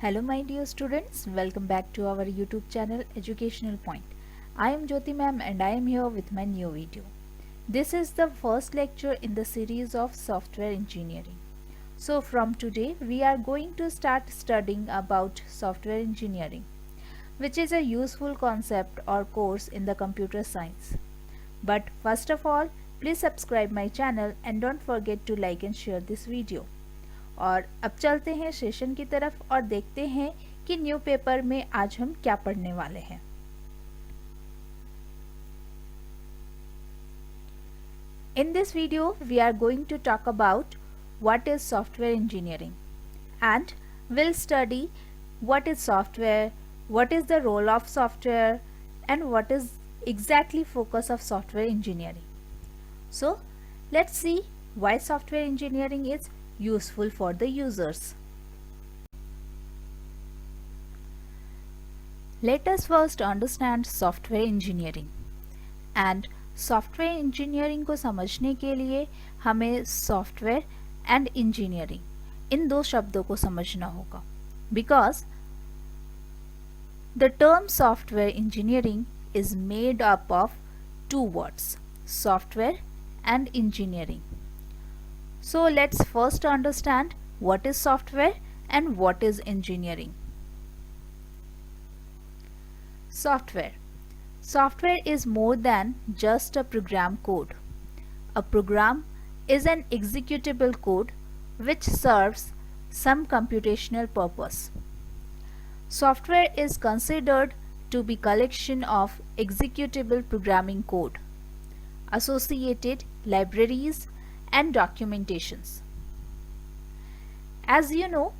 Hello my dear students, welcome back to our YouTube channel Educational Point. I am Jyoti ma'am and I am here with my new video. This is the first lecture in the series of software engineering. So from today we are going to start studying about software engineering, which is a useful concept or course in the computer science. But first of all, please subscribe my channel and don't forget to like and share this video. और अब चलते हैं session की तरफ और देखते हैं कि न्यू पेपर में आज हम क्या पढ़ने वाले हैं। In this video, we are going to talk about what is software engineering and we'll study what is software, what is the role of software and what is exactly focus of software engineering. So, let's see why software engineering is useful for the users. Let us first understand software engineering. And software engineering को समझने के लिए हमें software and engineering इन दो शब्दों को समझना होगा. Because the term software engineering is made up of two words, software and engineering. So let's first understand what is software and what is engineering. Software. Software is more than just a program code. A program is an executable code which serves some computational purpose. Software is considered to be collection of executable programming code, associated libraries and documentations. As you know,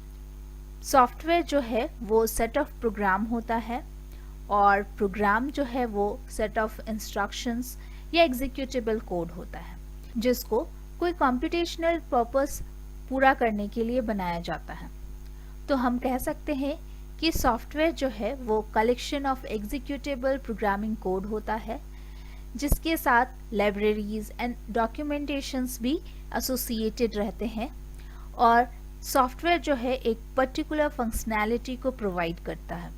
software जो है वो set of programme होता है और programme जो है वो set of instructions या एग्जीक्यूटेबल कोड होता है जिसको कोई कंप्यूटेशनल पर्पस पूरा करने के लिए बनाया जाता है. तो हम कह सकते हैं कि सॉफ्टवेयर जो है वो collection of executable programming code होता है जिसके साथ लाइब्रेरीज एंड डॉक्यूमेंटेशंस भी एसोसिएटेड रहते हैं और सॉफ्टवेयर जो है एक पर्टिकुलर फंक्शनैलिटी को प्रोवाइड करता है.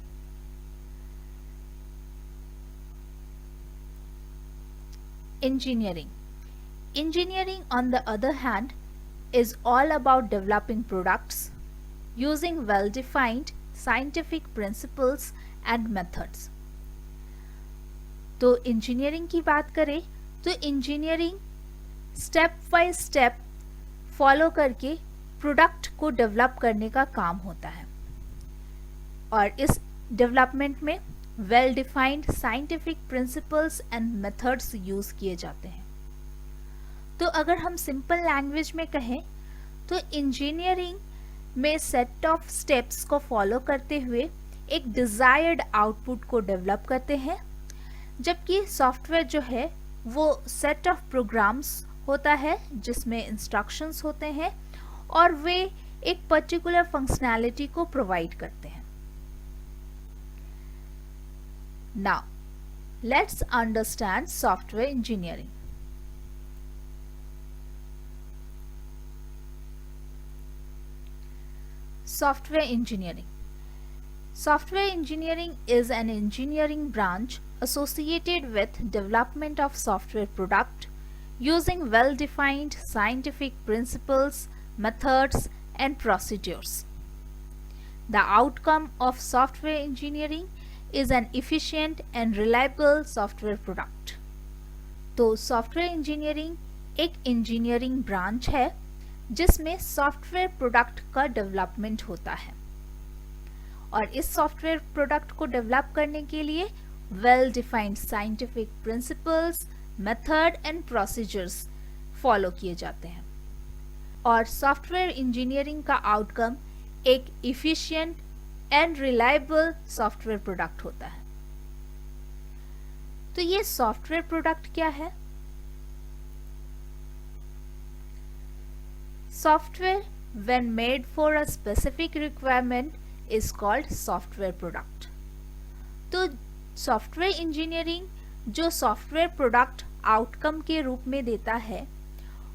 Engineering on the other hand is all about developing products using well-defined scientific principles and methods. तो इंजीनियरिंग की बात करें तो engineering step by step follow करके प्रोडक्ट को डेवलप करने का काम होता है और इस डेवलपमेंट में well defined scientific principles and methods use किए जाते हैं. तो अगर हम सिंपल लैंग्वेज में कहें तो इंजीनियरिंग में सेट ऑफ स्टेप्स को फॉलो करते हुए एक डिजायर्ड आउटपुट को डेवलप करते हैं, जबकि सॉफ्टवेयर जो है वो सेट ऑफ प्रोग्राम्स होता है जिसमें इंस्ट्रक्शंस होते हैं और वे एक पर्टिकुलर फंक्शनैलिटी को प्रोवाइड करते हैं. Now let's understand software engineering. Software engineering. Software engineering is an engineering branch associated with development of software product using well-defined scientific principles, methods and procedures. The outcome of software engineering is an efficient and reliable software product. तो software engineering एक engineering branch है जिसमें software product का development होता है और इस software product को डेवलप करने के लिए well defined scientific principles, method and procedures follow किए जाते हैं और सॉफ्टवेयर इंजीनियरिंग का आउटकम एक efficient and reliable software product होता है. तो ये सॉफ्टवेयर प्रोडक्ट क्या है? Software, when made for a specific requirement, is called software product. तो सॉफ्टवेयर इंजीनियरिंग जो सॉफ्टवेयर प्रोडक्ट आउटकम के रूप में देता है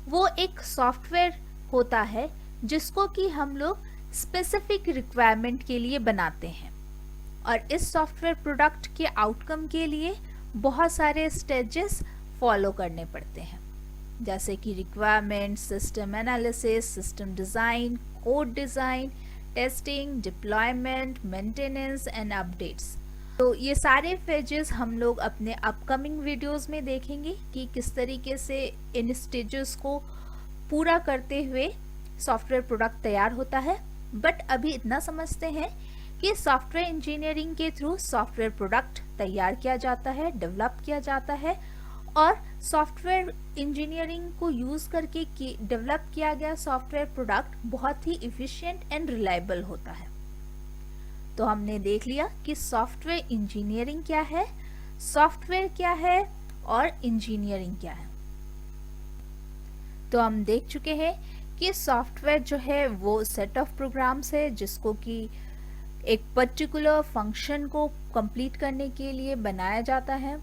वो एक सॉफ्टवेयर होता है जिसको कि हम लोग स्पेसिफिक रिक्वायरमेंट के लिए बनाते हैं और इस सॉफ्टवेयर प्रोडक्ट के आउटकम के लिए बहुत सारे स्टेजेस फॉलो करने पड़ते हैं, जैसे कि requirement, system analysis, system design, code design, testing, deployment, maintenance and updates. तो ये सारे फेजेस हम लोग अपने अपकमिंग वीडियोस में देखेंगे कि किस तरीके से इन स्टेजेस को पूरा करते हुए सॉफ्टवेयर प्रोडक्ट तैयार होता है। बट अभी इतना समझते हैं कि सॉफ्टवेयर इंजीनियरिंग के थ्रू सॉफ्टवेयर प्रोडक्ट तैयार किया जाता है, डेवलप किया जाता है और सॉफ्टवेयर इंजीनियरिंग को यूज़ करके डेवलप किया गया सॉफ्टवेयर प्रोडक्ट बहुत ही इफ़िशिएंट एंड रिलायबल होता है। तो हमने देख लिया कि सॉफ्टवेयर इंजीनियरिंग क्या है, सॉफ्टवेयर क्या है और इंजीनियरिंग क्या है। तो हम देख चुके हैं कि सॉफ्टवेयर जो है वो सेट ऑफ प्रोग्राम्स है जिसको कि एक पर्टिकुलर फंक्शन को कंप्लीट करने के लिए बनाया जाता है।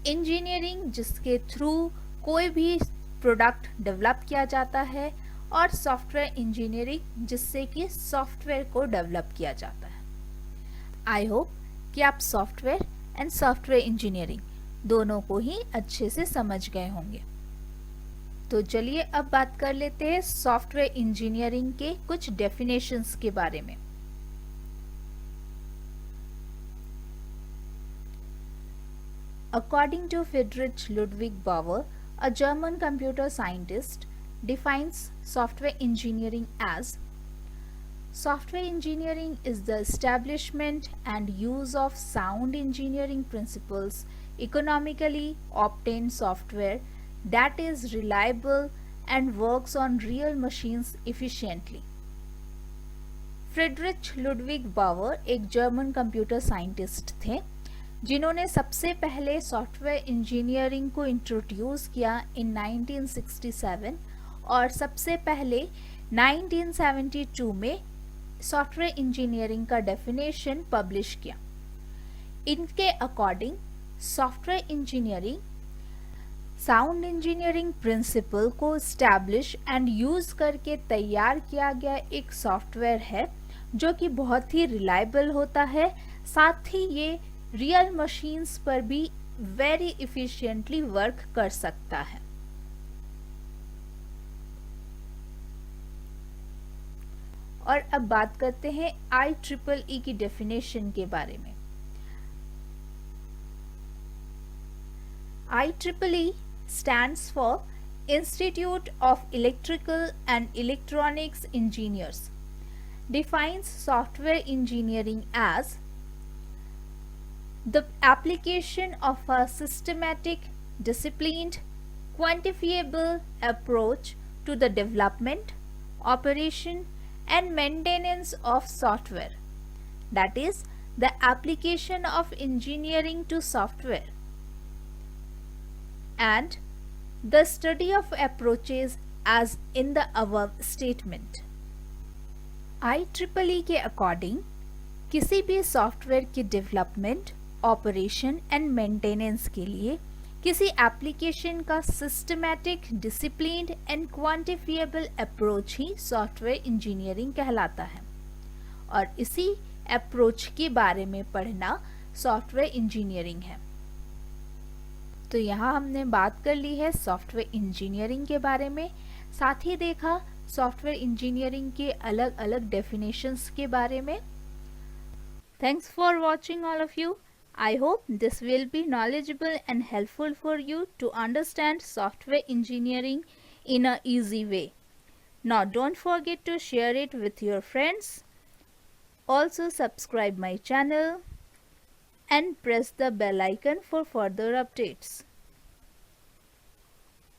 इंजीनियरिंग जिसके थ्रू कोई भी प्रोडक्ट डेवलप किया जाता है और सॉफ्टवेयर इंजीनियरिंग जिससे कि सॉफ्टवेयर को डेवलप किया जाता है। आई होप कि आप सॉफ्टवेयर एंड सॉफ्टवेयर इंजीनियरिंग दोनों को ही अच्छे से समझ गए होंगे। तो चलिए अब बात कर लेते हैं सॉफ्टवेयर इंजीनियरिंग के कुछ डेफिनेशंस के बारे में। According to Friedrich Ludwig Bauer, a German computer scientist, defines software engineering as software engineering is the establishment and use of sound engineering principles, economically obtained software that is reliable and works on real machines efficiently. Friedrich Ludwig Bauer एक German computer scientist थे जिन्होंने सबसे पहले software engineering को introduce किया इन 1967 और सबसे पहले 1972 में सॉफ्टवेयर इंजीनियरिंग का डेफिनेशन पब्लिश किया। इनके according software engineering sound engineering principle को स्टैब्लिश एंड यूज करके तैयार किया गया एक सॉफ्टवेयर है जो कि बहुत ही रिलायबल होता है, साथ ही ये रियल मशीन्स पर भी वेरी इफिशिएंटली वर्क कर सकता है। और अब बात करते हैं IEEE की डेफिनेशन के बारे में। IEEE stands for Institute of Electrical and Electronics Engineers, defines software engineering as the application of a systematic, disciplined, quantifiable approach to the development, operation and maintenance of software. That is, the application of engineering to software and the study of approaches as in the above statement. IEEE के according किसी भी software की development, operation and maintenance के लिए किसी application का systematic, disciplined and quantifiable approach he software engineering कहलाता है और इसी अप्रोच के बारे में पढ़ना सॉफ्टवेयर इंजीनियरिंग है। तो यहाँ हमने बात कर ली है सॉफ्टवेयर इंजीनियरिंग के बारे में, साथ ही देखा सॉफ्टवेयर इंजीनियरिंग के अलग अलग डेफिनेशंस के बारे में। Thanks for watching all of you. I hope this will be knowledgeable and helpful for you to understand software engineering in a easy way. Now don't forget to share it with your friends. Also subscribe my channel and press the bell icon for further updates.